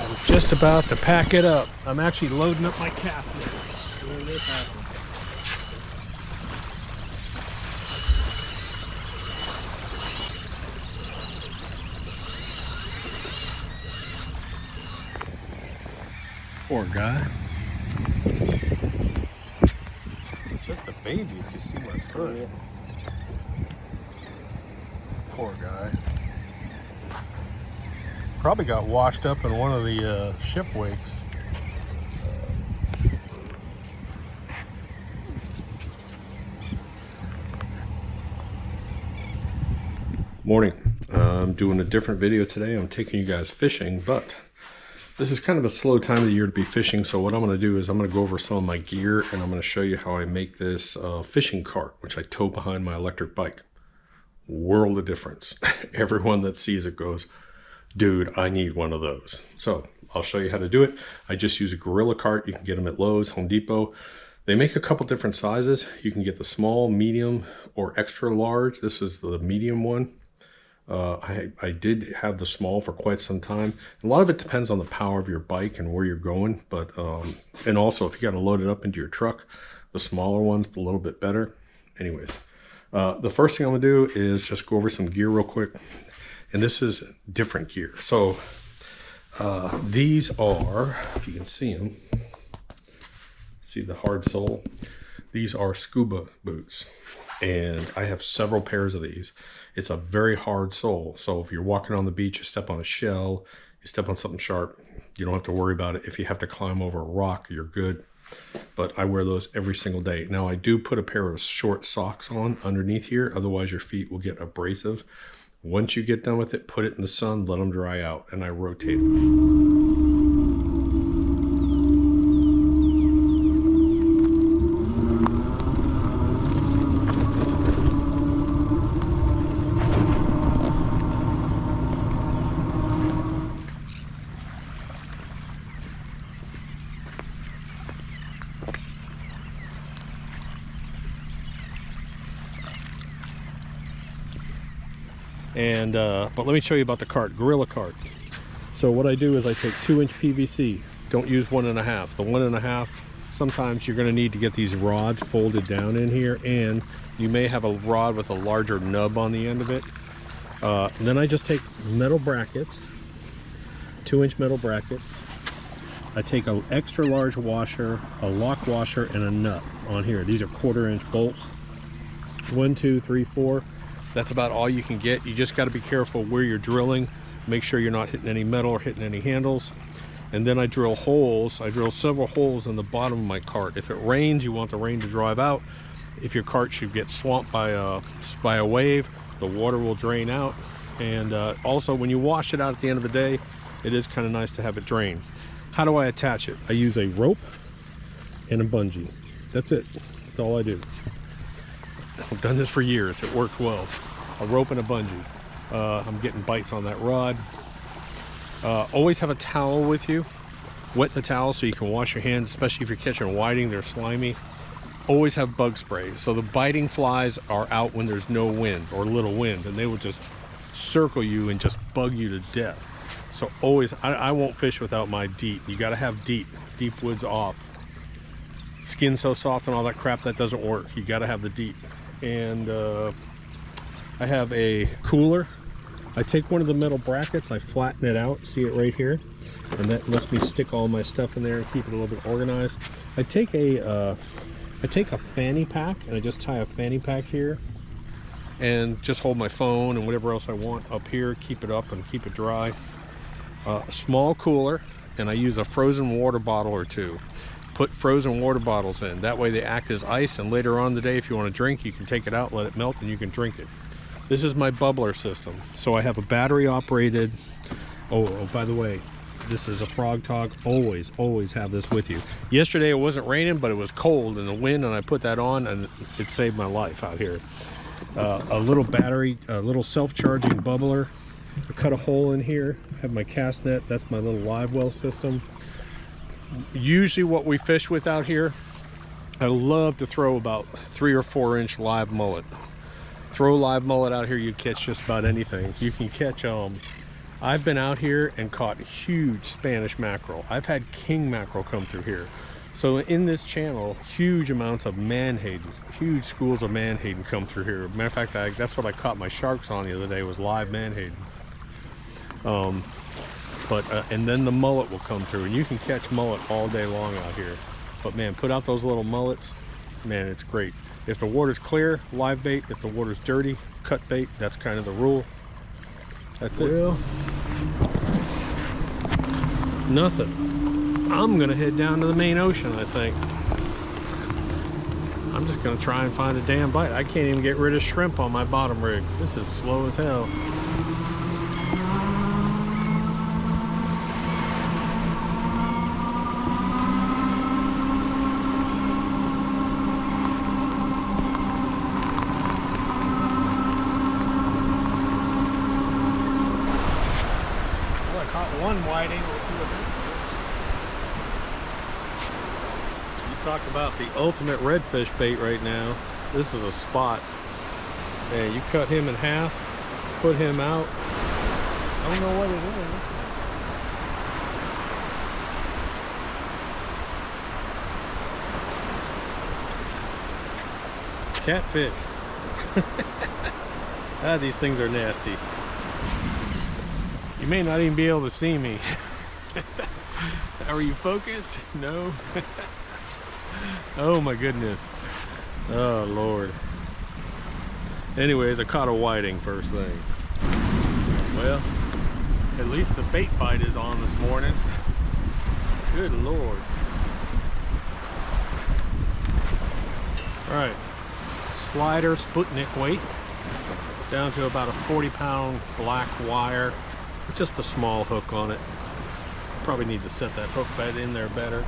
I'm just about to pack it up. I'm actually loading up my cast net. When this happens. Poor guy. Just a baby if you see my foot. Yeah. Poor guy. Probably got washed up in one of the ship wakes. Morning. I'm doing a different video today. I'm taking you guys fishing, but this is kind of a slow time of the year to be fishing. So what I'm going to do is I'm going to go over some of my gear and I'm going to show you how I make this fishing cart, which I tow behind my electric bike. World of difference. Everyone that sees it goes, dude, I need one of those. So I'll show you how to do it. I just use a Gorilla cart. You can get them at Lowe's, Home Depot. They make a couple different sizes. You can get the small, medium, or extra large. This is the medium one. I did have the small for quite some time. A lot of it depends on the power of your bike and where you're going. But and also if you got to load it up into your truck, the smaller one's a little bit better. Anyways, the first thing I'm gonna do is just go over some gear real quick. And this is different gear. So these are, if you can see them, see the hard sole? These are scuba boots. And I have several pairs of these. It's a very hard sole. So if you're walking on the beach, you step on a shell, you step on something sharp, you don't have to worry about it. If you have to climb over a rock, you're good. But I wear those every single day. Now I do put a pair of short socks on underneath here. Otherwise your feet will get abrasive. Once you get done with it, put it in the sun, let them dry out, and I rotate them. And but let me show you about the cart, Gorilla cart. So what I do is I take 2-inch PVC. Don't use 1.5. The 1.5, sometimes you're going to need to get these rods folded down in here, and you may have a rod with a larger nub on the end of it. And then I just take metal brackets, 2-inch metal brackets. I take an extra large washer, a lock washer, and a nut on here. These are 1/4-inch bolts. 1, 2, 3, 4. That's about all you can get. You just got to be careful where you're drilling. Make sure you're not hitting any metal or hitting any handles. And then I drill holes. I drill several holes in the bottom of my cart. If it rains, you want the rain to drive out. If your cart should get swamped by a wave, the water will drain out. And also, when you wash it out at the end of the day, it is kind of nice to have it drain. How do I attach it? I use a rope and a bungee. That's it. That's all I do. I've done this for years. It worked well. A rope and a bungee. I'm getting bites on that rod. Always have a towel with you. Wet the towel so you can wash your hands, especially if you're catching whiting, they're slimy. Always have bug spray. So the biting flies are out when there's no wind or little wind, and they will just circle you and just bug you to death. So always, I won't fish without my deep. You gotta have deep. Deep wood's off. Skin so soft and all that crap, that doesn't work. You gotta have the deep. And I have a cooler. I take one of the metal brackets, I flatten it out, see it right here, and that lets me stick all my stuff in there and keep it a little bit organized. I take a fanny pack, and I just tie a fanny pack here and just hold my phone and whatever else I want up here, keep it up and keep it dry. A small cooler, and I use a frozen water bottle or two. Put frozen water bottles in. That way they act as ice, and later on in the day, if you want to drink, you can take it out, let it melt, and you can drink it. This is my bubbler system. So I have a battery operated, oh by the way, this is a Frog Talk. Always have this with you. Yesterday it wasn't raining, but it was cold and the wind, and I put that on, and it saved my life out here. A little battery, a little self-charging bubbler. I cut a hole in here, have my cast net. That's my little live well system. Usually what we fish with out here, I love to throw about 3 or 4 inch live mullet. Throw live mullet out here, you catch just about anything. You can catch I've been out here and caught huge Spanish mackerel. I've had king mackerel come through here. So in this channel, huge amounts of manhaden, huge schools of manhaden come through here. Matter of fact, that's what I caught my sharks on the other day, was live manhaden. And then the mullet will come through, and you can catch mullet all day long out here. But man, put out those little mullets, man, it's great. If the water's clear, live bait. If the water's dirty, cut bait. That's kind of the rule. That's it. Well, nothing. I'm gonna head down to the main ocean, I think. I'm just gonna try and find a damn bite. I can't even get rid of shrimp on my bottom rigs. This is slow as hell. Well, I caught one whiting. We'll see what this is. Talk about the ultimate redfish bait right now. This is a spot. And you cut him in half, put him out. I don't know what it is. Catfish. These things are nasty. You may not even be able to see me. Are you focused? No. Oh my goodness. Oh Lord. Anyways, I caught a whiting first thing. Well, at least the bait bite is on this morning. Good Lord. Alright. Slider Sputnik weight. Down to about a 40-pound black wire. With just a small hook on it. Probably need to set that hook bed in there better.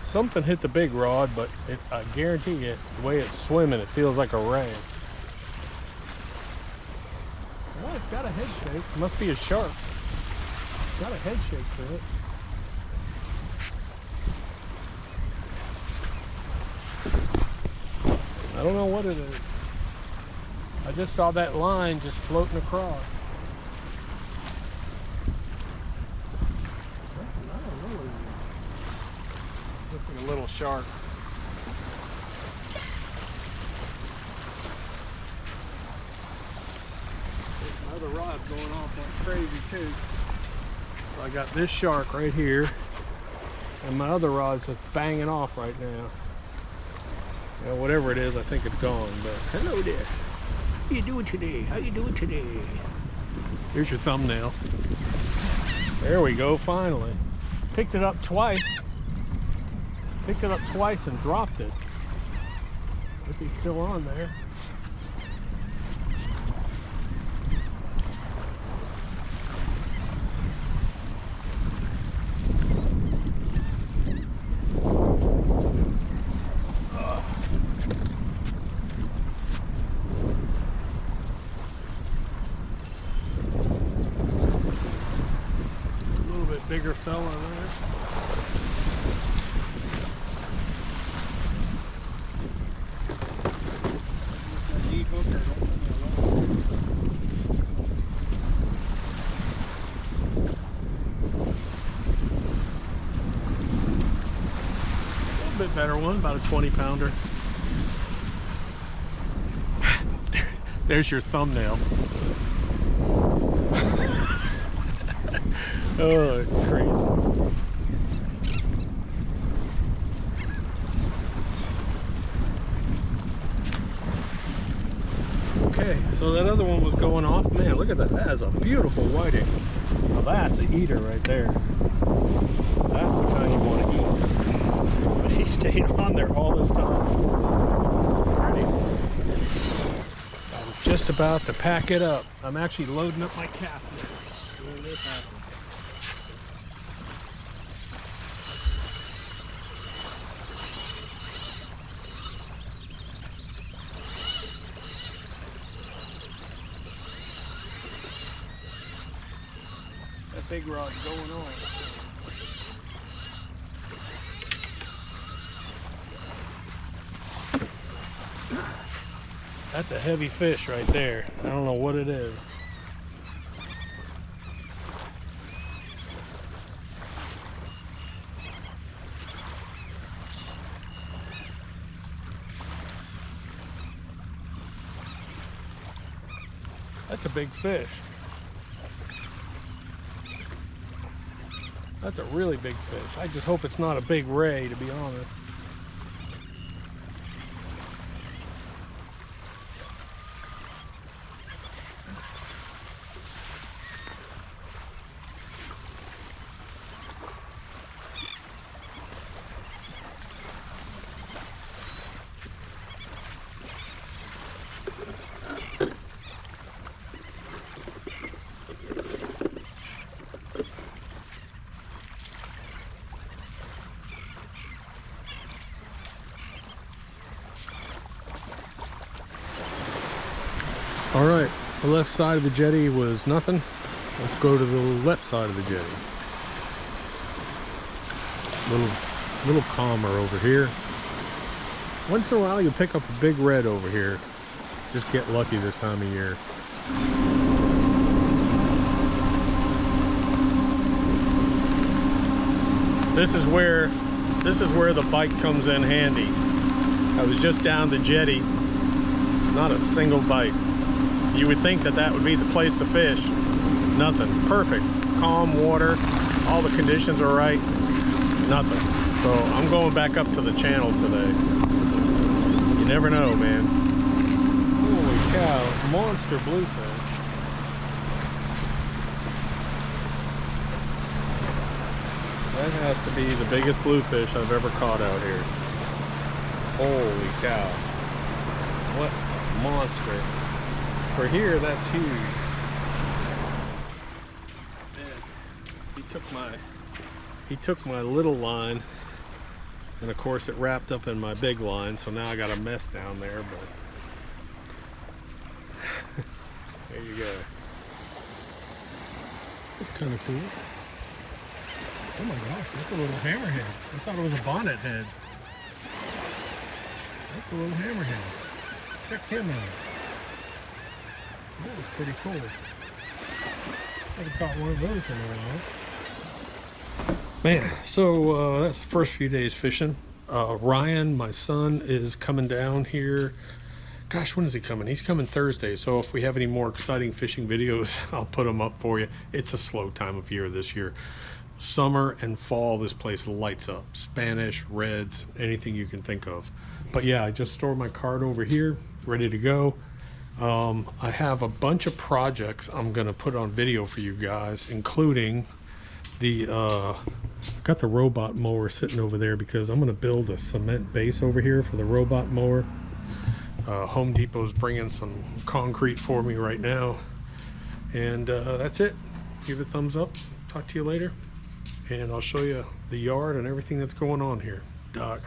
Something hit the big rod, but I guarantee you, the way it's swimming, it feels like a rag. Well, it's got a head shake. It must be a shark. It's got a head shake to it. I don't know what it is. I just saw that line just floating across. A little shark. My other rod's going off like crazy too. So I got this shark right here, and my other rod's just banging off right now. Well, whatever it is, I think it's gone. But hello there. How you doing today? How you doing today? Here's your thumbnail. There we go. Finally, picked it up twice. Picked it up twice and dropped it. If he's still on there. A little bit bigger fella there. Bit better one, about a 20-pounder. There's your thumbnail. Oh, great. Okay, so that other one was going off. Man, look at that. That is a beautiful whiting. Now that's an eater right there. That's the kind you want to eat. But he stayed on there all this time. Ready? Got him just about to pack it up. I'm actually loading up my cast net when this happens. That big rod's going on. That's a heavy fish right there. I don't know what it is. That's a big fish. That's a really big fish. I just hope it's not a big ray, to be honest. All right, the left side of the jetty was nothing. Let's go to the left side of the jetty. Little calmer over here. Once in a while you pick up a big red over here. Just get lucky this time of year. This is where the bike comes in handy. I was just down the jetty, not a single bite. You would think that that would be the place to fish. Nothing. Perfect. Calm water. All the conditions are right. Nothing. So I'm going back up to the channel today. You never know, man. Holy cow. Monster bluefish. That has to be the biggest bluefish I've ever caught out here. Holy cow. What a monster. For here, that's huge. Man, he took my little line, and of course it wrapped up in my big line, so now I got a mess down there, but there you go. That's kind of cool. Oh my gosh, that's a little hammerhead. I thought it was a bonnet head. That's a little hammerhead. Check him out. That was pretty cool. Haven't caught one of those in a while. Man, so that's the first few days fishing. Ryan, my son, is coming down here. Gosh, when is he coming? He's coming Thursday. So if we have any more exciting fishing videos, I'll put them up for you. It's a slow time of year this year. Summer and fall, this place lights up. Spanish, reds, anything you can think of. But yeah, I just stored my cart over here, ready to go. I have a bunch of projects I'm gonna put on video for you guys, including the got the robot mower sitting over there because I'm gonna build a cement base over here for the robot mower. Home Depot's bringing some concrete for me right now, and that's it. Give it a thumbs up. Talk to you later, and I'll show you the yard and everything that's going on here. Doc.